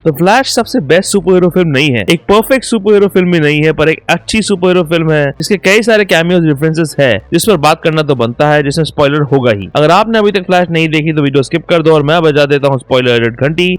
The flash सबसे best super hero film नहीं है, एक परफेक्ट सुपर हीरो फिल्म भी नहीं है, पर एक अच्छी सुपर हीरो फिल्म है जिसके कई सारे कैमियोज रेफरेंसेस है, जिस पर बात करना तो बनता है, जिसमें स्पॉइलर होगा ही। अगर आपने अभी तक फ्लैश नहीं देखी तो वीडियो स्किप कर दो और मैं बजा देता हूँ स्पॉइलर अलर्ट घंटी,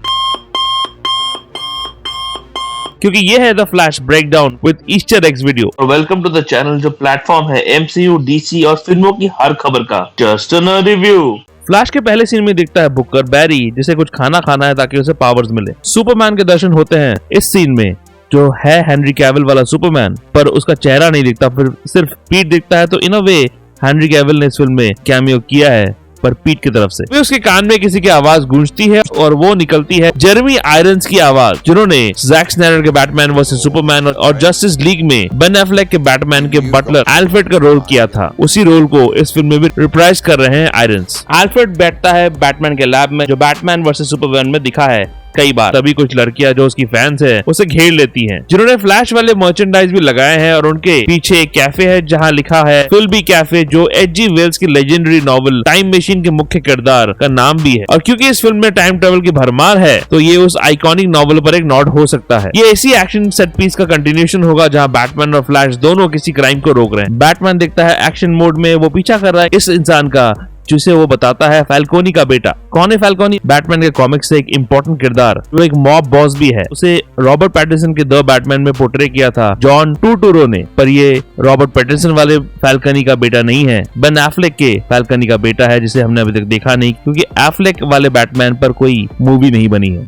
क्योंकि ये है the flash breakdown with Easter eggs video. और वेलकम टू द चैनल जो प्लेटफॉर्म है एमसीयू, डीसी और फिल्मों की हर खबर का। Just a review. फ्लैश के पहले सीन में दिखता है बुकर बैरी, जिसे कुछ खाना खाना है ताकि उसे पावर्स मिले। सुपरमैन के दर्शन होते हैं इस सीन में, जो है हेनरी कैविल वाला सुपरमैन, पर उसका चेहरा नहीं दिखता, फिर सिर्फ पीठ दिखता है। तो इन अ वे हेनरी कैविल ने इस फिल्म में कैमियो किया है, पर पीठ की तरफ से। फिर उसके कान में किसी की आवाज गूंजती है और वो निकलती है जेरेमी आयरन्स की आवाज, जिन्होंने जैक स्नाइडर के बैटमैन वर्सेस सुपरमैन और जस्टिस लीग में बेन एफ्लेक के बैटमैन के बटलर अल्फ्रेड का रोल किया था। उसी रोल को इस फिल्म में भी रिप्राइज कर रहे हैं आयरन्स। अल्फ्रेड बैठता है बैटमैन के लैब में, जो बैटमैन वर्सेस सुपरमैन में दिखा है कई बार। तभी कुछ लड़कियां जो उसकी फैंस है उसे घेर लेती हैं, जिन्होंने फ्लैश वाले मर्चेंडाइज भी लगाए हैं। और उनके पीछे एक कैफे है जहां लिखा है फिल्बी कैफे, जो एच.जी. वेल्स की लेजेंडरी नॉवल टाइम मशीन के मुख्य किरदार का नाम भी है। और क्योंकि इस फिल्म में टाइम ट्रेवल की भरमार है, तो ये उस आइकॉनिक नॉवल पर एक नॉड हो सकता है। ये ऐसी एक्शन सेट पीस का कंटिन्यूएशन होगा जहां बैटमैन और फ्लैश दोनों किसी क्राइम को रोक रहे हैं। बैटमैन दिखता है एक्शन मोड में, वो पीछा कर रहा है इस इंसान का जिसे वो बताता है फैल्कोनी का बेटा। कौन है फैल्कोनी? बैटमैन के कॉमिक से एक इम्पोर्टेंट किरदार, जो एक मॉब बॉस भी है। उसे रॉबर्ट पैटिंसन के द बैटमैन में पोर्ट्रे किया था जॉन टूटूरो ने, पर ये रॉबर्ट पैटिंसन वाले फैल्कोनी का बेटा नहीं है, बेन एफ्लेक के फैल्कोनी का बेटा है, जिसे हमने अभी तक देखा नहीं, क्योंकि एफ्लेक वाले बैटमैन पर कोई मूवी नहीं बनी है।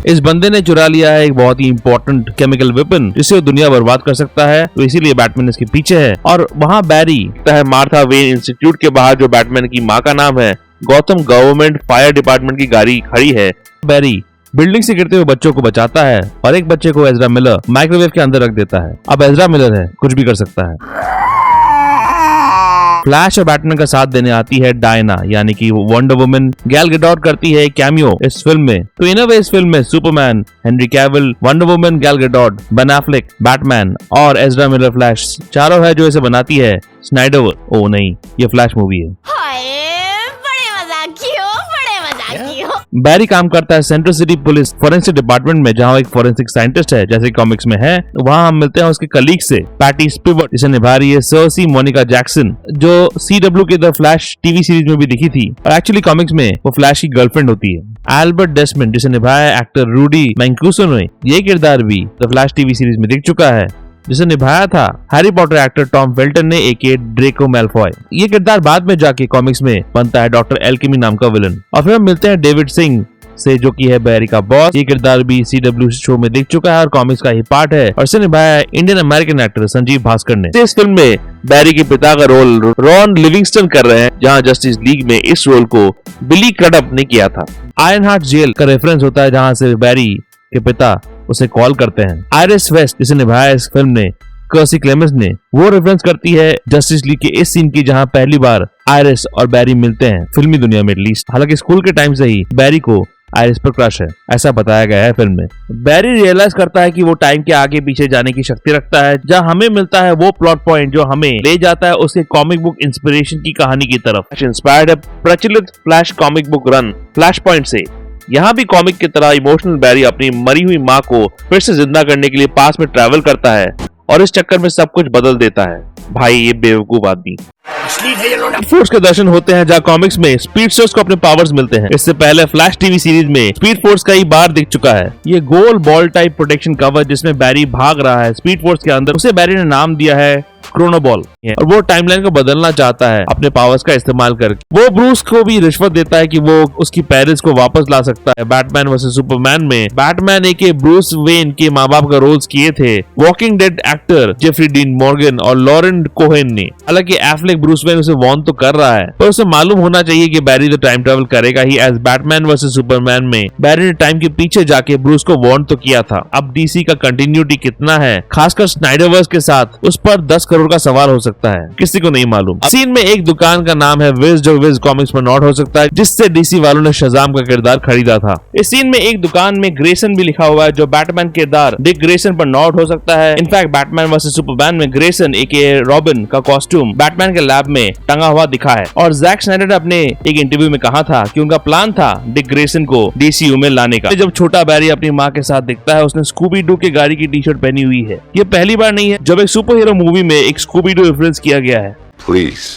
इस बंदे ने चुरा लिया है एक बहुत ही इंपॉर्टेंट केमिकल वेपन, जिससे वो दुनिया बर्बाद कर सकता है, तो इसीलिए बैटमैन इसके पीछे है। और वहाँ बैरी है मार्था वेन इंस्टीट्यूट के बाहर, जो बैटमैन की माँ का नाम है। गौतम गवर्नमेंट फायर डिपार्टमेंट की गाड़ी खड़ी है। बैरी बिल्डिंग से गिरते हुए बच्चों को बचाता है और एक बच्चे को एजरा मिलर माइक्रोवेव के अंदर रख देता है। अब एजरा मिलर है, कुछ भी कर सकता है। फ्लैश और बैटमैन का साथ देने आती है डायना, यानी कि वंडर वुमन। गैल गैडोट करती है कैमियो इस फिल्म में। तो इन अ वे इस फिल्म में Superman, Henry Cavill, wonder woman, Gal Gadot, Ben Affleck, Batman और एजरा मिलर फ्लैश चारों है, जो इसे बनाती है स्नाइडर। ओ नहीं, ये फ्लैश मूवी है। बैरी काम करता है central city police forensic department में, जहाँ एक फोरेंसिक साइंटिस्ट है जैसे कॉमिक्स में है। वहाँ हम मिलते हैं उसके कलीग से, पैटी स्पिवट, जिसे निभा रही है सर्सी मोनिका जैक्सन, जो CW के द फ्लैश टीवी सीरीज में भी दिखी थी, और एक्चुअली कॉमिक्स में वो फ्लैश की गर्लफ्रेंड होती है। एल्बर्ट डेस्मंड, जिसे निभाया है एक्टर रूडी मैंकुसो ने, ये किरदार भी द फ्लैश टीवी सीरीज में दिख चुका है, जिसे निभाया था Harry Potter actor Tom Felton ने, एके ड्रेको मैलफॉय। ये किरदार बाद में जाके कॉमिक्स में बनता है डॉक्टर एल्केमी नाम का विलन। और फिर हम मिलते हैं डेविड सिंह से, जो की है बैरी का बॉस। ये किरदार भी CW शो में दिख चुका है और कॉमिक्स का ही पार्ट है, और इसे निभाया है Indian American actor Sanjeev Bhaskar ने। इस फिल्म में बैरी के पिता का रोल रॉन लिविंगस्टन कर रहे हैं, जहाँ जस्टिस लीग में इस रोल को बिली क्रडअप ने किया था। आयरन हार्ट जेल का रेफरेंस होता है, जहाँ से बैरी के पिता उसे कॉल करते हैं। आयरिस वेस्ट, जिसे निभाया इस फिल्म ने कर्सी क्लेमेंस ने, वो रेफरेंस करती है जस्टिस लीग के इस सीन की, जहां पहली बार आयरिस और बैरी मिलते हैं फिल्मी दुनिया में एटलीस्ट। हालांकि स्कूल के टाइम से ही बैरी को आयरिस पर क्रश है, ऐसा बताया गया है फिल्म में। बैरी रियलाइज करता है कि वो टाइम के आगे पीछे जाने की शक्ति रखता है, जहां हमें मिलता है वो प्लॉट पॉइंट जो हमें ले जाता है उसके कॉमिक बुक इंस्पिरेशन की कहानी की तरफ। इंस्पायर्ड है प्रचलित flash comic book run flash point से। यहाँ भी कॉमिक की तरह इमोशनल बैरी अपनी मरी हुई माँ को फिर से जिंदा करने के लिए पास में ट्रैवल करता है, और इस चक्कर में सब कुछ बदल देता है। भाई ये बेवकूफ आदमी। फोर्स के दर्शन होते हैं, जहाँ कॉमिक्स में स्पीड फोर्स को अपने पावर्स मिलते हैं। इससे पहले फ्लैश टीवी सीरीज में स्पीड फोर्स कई बार दिख चुका है। ये गोल बॉल टाइप प्रोटेक्शन कवर, जिसमें बैरी भाग रहा है स्पीड फोर्स के अंदर, उसे बैरी ने नाम दिया है क्रोनोबॉल, और वो टाइमलाइन को बदलना चाहता है अपने पावर्स का इस्तेमाल करके। वो ब्रूस को भी रिश्वत देता है कि वो उसकी पेरिस को वापस ला सकता है। बैटमैन वर्सेस सुपरमैन में बैटमैन के ब्रूस वेन के माँ बाप का रोल्स किए थे Walking Dead actor Jeffrey Dean Morgan और लॉरेन कोहेन ने। हालांकि एफ्लेक ब्रूस वेन उसे वॉर्न तो कर रहा है, पर उसे मालूम होना चाहिए कि बैरी तो टाइम ट्रेवल करेगा ही। एज बैटमैन वर्सेस सुपरमैन में बैरी ने टाइम के पीछे जाके ब्रूस को वॉर्न तो किया था। अब डीसी का कंटिन्यूटी कितना है, खासकर स्नाइडरवर्स के साथ, उस पर 10 करोड़ का सवाल हो सकता है, किसी को नहीं मालूम। सीन में एक दुकान का नाम है विज, जो विज कॉमिक्स पर नोट हो सकता है, जिससे डीसी वालों ने शज़ाम का किरदार खरीदा था। इस सीन में एक दुकान में ग्रेसन भी लिखा हुआ है, जो बैटमैन किरदार डिक ग्रेसन पर नोट हो सकता है। इनफैक्ट बैटमैन वर्सेस सुपरमैन में ग्रेसन एके रॉबिन का कॉस्ट्यूम बैटमैन के लैब में टंगा हुआ दिखा है। और जैक स्नाइडर ने अपने एक इंटरव्यू में कहा था कि उनका प्लान था डिक ग्रेसन को डीसीयू में लाने का। जब छोटा बैरी अपनी माँ के साथ दिखता है, उसने स्कूबी डू के गाड़ी की टी शर्ट पहनी हुई है। ये पहली बार नहीं है जब एक सुपर हीरो मूवी में एक स्कूबी डू रेफरेंस किया गया है। Please,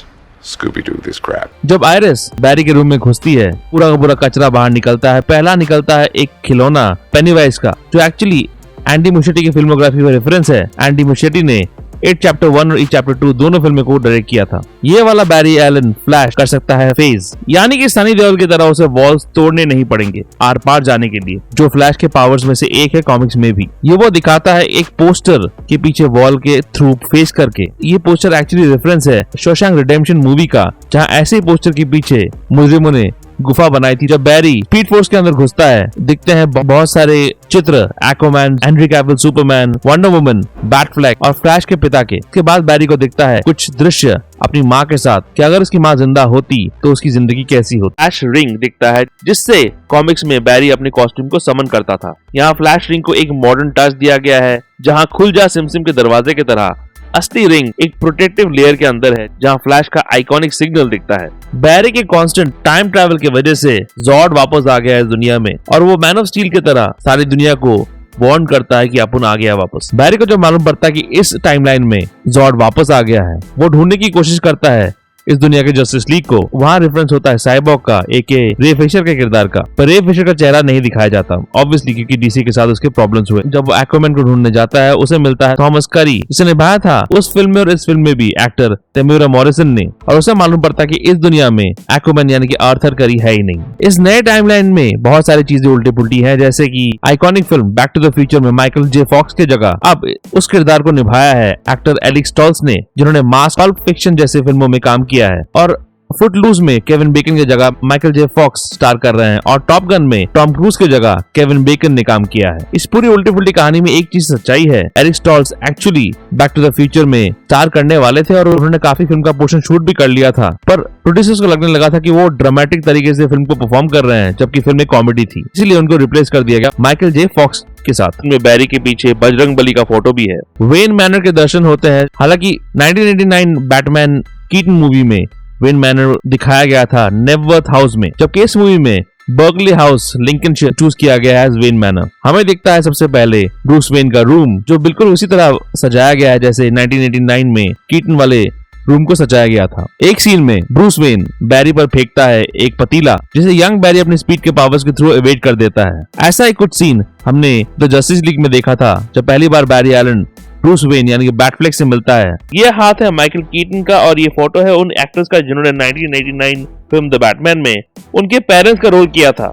Scooby-Doo this crap. जब आयरिस बैरी के रूम में घुसती है, पूरा का पूरा कचरा बाहर निकलता है। पहला निकलता है एक खिलौना पेनीवाइज का, जो एक्चुअली एंडी मुशेटी की फिल्मोग्राफी का रेफरेंस है। एंडी मुशेटी ने इट चैप्टर 1 और इट चैप्टर 2 दोनों फिल्मों को डायरेक्ट किया था। ये वाला बैरी एलन फ्लैश कर सकता है फेज, यानी कि सनी देओल की तरह उसे वॉल्स तोड़ने नहीं पड़ेंगे आर पार जाने के लिए, जो फ्लैश के पावर्स में से एक है कॉमिक्स में भी। ये वो दिखाता है एक पोस्टर के पीछे वॉल के थ्रू फेस करके। ये पोस्टर एक्चुअली रेफरेंस है शॉशैंक रिडेम्पशन मूवी का, जहाँ ऐसे पोस्टर के पीछे मुजरिमों ने गुफा बनाई थी। जब बैरी स्पीड फोर्स के अंदर घुसता है, दिखते हैं बहुत सारे चित्र, Aquaman, Henry Cavill Superman, Wonder Woman, Batfleck और फ्लैश के पिता के। इसके बाद बैरी को दिखता है कुछ दृश्य अपनी माँ के साथ, कि अगर उसकी माँ जिंदा होती तो उसकी जिंदगी कैसी होती। फ्लैश रिंग दिखता है, जिससे कॉमिक्स में बैरी अपने कॉस्ट्यूम को समन करता था। यहाँ फ्लैश रिंग को एक मॉडर्न टच दिया गया है, जहाँ खुल जा सिमसिम के दरवाजे की तरह असली रिंग एक प्रोटेक्टिव लेयर के अंदर है, जहां फ्लैश का आइकॉनिक सिग्नल दिखता है। बैरी के कांस्टेंट टाइम ट्रैवल की वजह से जॉर्ड वापस आ गया है दुनिया में, और वो मैन ऑफ स्टील की तरह सारी दुनिया को वार्न करता है कि अपन आ गया वापस। बैरी को जब मालूम पड़ता है कि इस टाइमलाइन में जॉर्ड वापस आ गया है, वो ढूंढने की कोशिश करता है इस दुनिया के जस्टिस लीग को। वहाँ रेफरेंस होता है साइबॉर्ग का, एके रे फिशर के किरदार का, पर रे फिशर का चेहरा नहीं दिखाया जाता ऑब्वियसली, क्योंकि डीसी के साथ उसके प्रॉब्लम्स हुए। जब वो एक्वामैन को ढूंढने जाता है, उसे मिलता है थॉमस करी, जिसे निभाया था उस फिल्म में और इस फिल्म में भी एक्टर तेमुरा मॉरिसन ने। और उसे मालूम पड़ता है कि इस दुनिया में एक्वामैन यानी कि आर्थर करी है ही नहीं। इस नए टाइमलाइन में बहुत सारी चीजें उल्टी पुल्टी है, जैसे कि iconic film Back to the Future में माइकल जे फॉक्स की जगह अब उस किरदार को निभाया है एक्टर एलेक्स स्टॉल्स ने, जिन्होंने मास, पल्प फिक्शन जैसे फिल्मों में काम किया है। और फुटलूज में केविन बेकन की जगह माइकल जे फॉक्स स्टार कर रहे हैं, और टॉप गन में टॉम क्रूज की जगह केविन बेकन ने काम किया है। इस पूरी उल्टी पुल्टी कहानी में एक चीज सच्चाई है, Eric Stoltz actually Back to the Future में स्टार करने वाले थे, और उन्होंने काफी फिल्म का पोर्शन शूट भी कर लिया था, पर प्रोड्यूसर्स को लगने लगा था कि वो ड्रामेटिक तरीके से फिल्म को परफॉर्म कर रहे हैं, जबकि फिल्म में कॉमेडी थी, इसलिए उनको रिप्लेस कर दिया गया माइकल जे फॉक्स के साथ। में बैरी के पीछे बजरंग बली का फोटो भी है। वेन मैनर के दर्शन होते हैं। हालांकि 1989 बैटमैन कीटन मूवी में वेन मैनर दिखाया गया था नेपवर्थ हाउस में, जबकि इस मूवी में बर्गली हाउस लिंकनशायर चूज किया गया है एज वेन मैनर। हमें दिखता है सबसे पहले ब्रूस वेन का रूम, जो बिल्कुल उसी तरह सजाया गया है जैसे 1989 में कीटन वाले रूम को सजाया गया था। एक सीन में ब्रूस वेन बैरी पर फेंकता है एक पतीला, जिसे यंग बैरी अपनी स्पीड के पावर्स के थ्रू एवेड कर देता है। ऐसा ही कुछ सीन हमने द जस्टिस लीग में देखा था, जब पहली बार बैरी एलन ब्रूस वेन यानी कि बैटफ्लैग से मिलता है। ये हाथ है माइकल कीटन का, और ये फोटो है उन एक्टर्स का जिन्होंने 1989 फिल्म द बैटमैन में उनके पेरेंट्स का रोल किया था,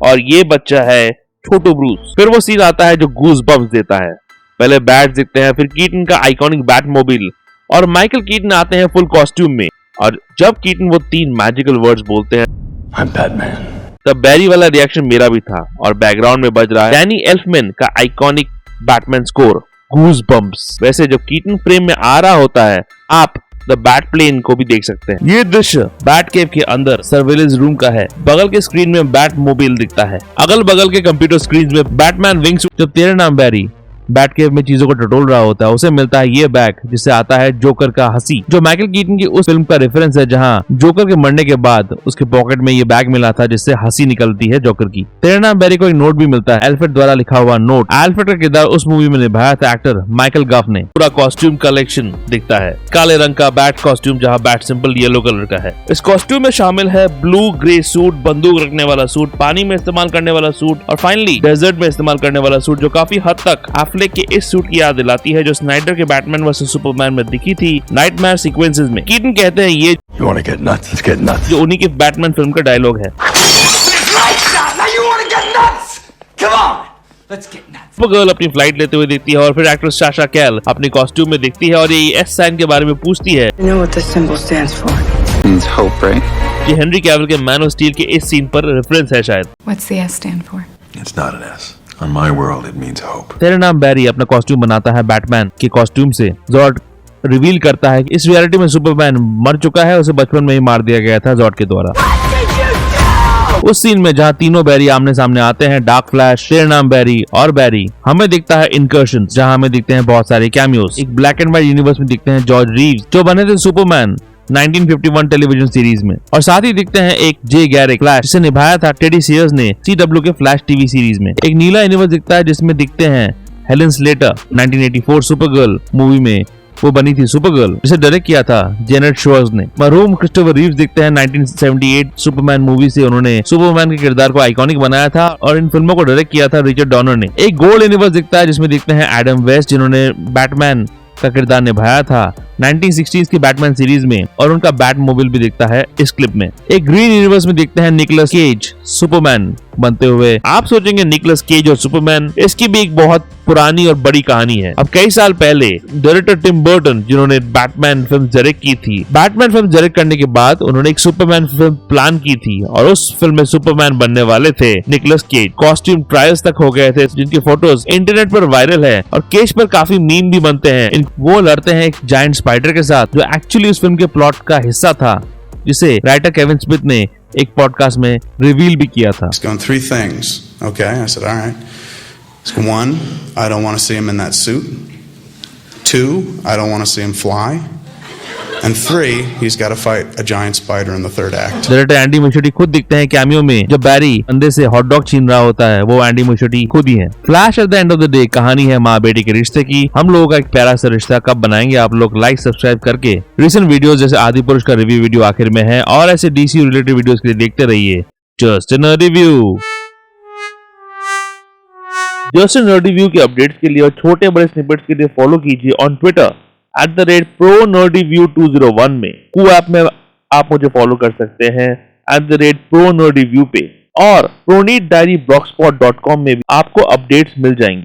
और ये बच्चा है छोटू ब्रूस। फिर वो सीन आता है जो गूज बम्स देता है। पहले बैट्स दिखते हैं, फिर कीटन का आइकॉनिक बैटमोबाइल, और माइकल कीटन आते हैं फुल कॉस्ट्यूम में, और जब कीटन वो 3 मैजिकल वर्ड्स बोलते हैं, I'm Batman. तब बैरी वाला रिएक्शन मेरा भी था, और बैकग्राउंड में बज रहा है डैनी एल्फमैन का आइकॉनिक बैटमैन स्कोर गूज बम्प्स। वैसे जब कीटन फ्रेम में आ रहा होता है, आप द बैट प्लेन को भी देख सकते हैं। ये दृश्य बैट केव के अंदर सर्वेलेंस रूम का है। बगल के स्क्रीन में बैट मोबाइल दिखता है, अगल बगल के कंप्यूटर स्क्रीन में बैटमैन विंग्स। जब तेरे नाम बैरी बैट केव में चीजों को टटोल रहा होता है, उसे मिलता है ये बैग, जिससे आता है जोकर का हंसी, जो माइकल कीटन की उस फिल्म का रेफरेंस है जहां जोकर के मरने के बाद उसके पॉकेट में ये बैग मिला था, जिससे हंसी निकलती है जोकर की। तेरे नाम बैरी को एक नोट भी मिलता है, एल्फ्रेड द्वारा लिखा हुआ नोट। एल्फ्रेड का किरदार उस मूवी में निभाया था एक्टर माइकल गफ ने। पूरा कॉस्ट्यूम कलेक्शन दिखता है, काले रंग का बैट कॉस्ट्यूम, जहाँ बैट सिंपल येलो कलर का है। इस कॉस्ट्यूम में शामिल है ब्लू ग्रे सूट, बंदूक रखने वाला सूट, पानी में इस्तेमाल करने वाला सूट, और फाइनली डेजर्ट में इस्तेमाल करने वाला सूट, जो काफी हद तक एफ्लेक के इस सूट की याद दिलाती है जो स्नाइडर के बैटमैन वर्सेस सुपरमैन में दिखी थी नाइटमेयर सीक्वेंसेस में। कीटन कहते हैं ये You wanna get nuts? Let's get nuts. जो उन्हीं की बैटमैन फिल्म का डायलॉग है। वो गर्ल अपनी फ्लाइट लेते हुए दिखती है, और फिर एक्ट्रेस साशा कैल अपनी कॉस्ट्यूम में दिखती है, और ये एस साइन के बारे में पूछती है। I know what this symbol stands for. Means hope, right? ये हेनरी कैविल के मैन ऑफ स्टील के इस सीन पर रेफरेंस है शायद। What's the S stand for? It's not an S. On my world, it means hope. तेरे नाम बैरी अपना कॉस्ट्यूम बनाता है बैटमैन के कॉस्ट्यूम से। जॉर्ड रिवील करता है कि इस रियलिटी में सुपरमैन मर चुका है, उसे बचपन में ही मार दिया गया था जॉर्ड के द्वारा। उस सीन में जहां तीनों बैरी आमने सामने आते हैं, डार्क फ्लैश, शेरनाम बैरी और बैरी, हमें दिखता है इनकर्शंस, जहां हमें दिखते हैं बहुत सारे कैमियोस। एक ब्लैक एंड व्हाइट यूनिवर्स में दिखते हैं जॉर्ज रीव्स, जो बने थे सुपरमैन 1951 टेलीविजन सीरीज में, और साथ ही दिखते हैं एक जे गैरिक फ्लैश, जिसे निभाया था टेडी सीयर्स ने CW के फ्लैश टीवी सीरीज में। एक नीला यूनिवर्स दिखता है जिसमें दिखते हैं हेलन स्लेटर, 1984 सुपरगर्ल मूवी में वो बनी थी सुपरगर्ल, जिसे डायरेक्ट किया था जेनेट शोर्स ने। मरहूम क्रिस्टोफर रीव्स दिखते हैं 1978 सुपरमैन मूवी से, उन्होंने सुपरमैन के किरदार को आइकॉनिक बनाया था और इन फिल्मों को डायरेक्ट किया था रिचर्ड डॉनर ने। एक गोल्ड यूनिवर्स दिखता है जिसमें दिखते हैं एडम वेस्ट, जिन्होंने बैटमैन का किरदार निभाया था 1960s की बैटमैन सीरीज में, और उनका बैट मोबाइल भी दिखता है इस क्लिप में। एक ग्रीन यूनिवर्स में दिखते हैं निकोलस केज सुपरमैन बनते हुए। आप सोचेंगे निकोलस केज और सुपरमैन, इसकी भी एक बहुत पुरानी और बड़ी कहानी है। अब कई साल पहले डायरेक्टर टिम बर्टन, जिन्होंने बैटमैन फिल्म डायरेक्ट की थी, बैटमैन फिल्म डायरेक्ट करने के बाद उन्होंने एक सुपरमैन फिल्म प्लान की थी, और उस फिल्म में सुपरमैन बनने वाले थे निकोलस केज। कॉस्ट्यूम ट्रायल्स तक हो गए थे, जिनकी फोटोज इंटरनेट पर वायरल है, और केज पर काफी मीम भी बनते हैं। वो लड़ते हैं एक जायंट स्पाइडर के साथ, जो एक्चुअली उस फिल्म के प्लॉट का हिस्सा था, जिसे राइटर केविन स्मिथ ने एक पॉडकास्ट में रिवील भी किया था। He's going three things. Okay, I said, all right. One, I don't want to see him in that suit. Two, I don't want to see him fly. And three, he's got to fight a giant spider in the third act. Director Andy Muschietti खुद दिखते हैं cameo में, जब बैरी अंधे से hot dog छीन रहा होता है, वो एंडी मुशेटी खुद ही है। Flash at the end of the day कहानी है माँ बेटी के रिश्ते की। हम लोगों का एक प्यारा सा रिश्ता कब बनाएंगे आप लोग? लाइक सब्सक्राइब करके रिसेंट वीडियोस जैसे आदि पुरुष का रिव्यू वीडियो आखिर में है, और ऐसे DC रिलेटेड वीडियोस के लिए देखते रहिए just in review. Just in review के अपडेट्स के लिए और छोटे बड़े स्निपेट्स के लिए फॉलो कीजिए ऑन ट्विटर @ProNerdReview201 में। कू ऐप में आप मुझे फॉलो कर सकते हैं @ProNerdReview पे, और ProNeedDiary blogspot.com में भी आपको अपडेट्स मिल जाएंगे।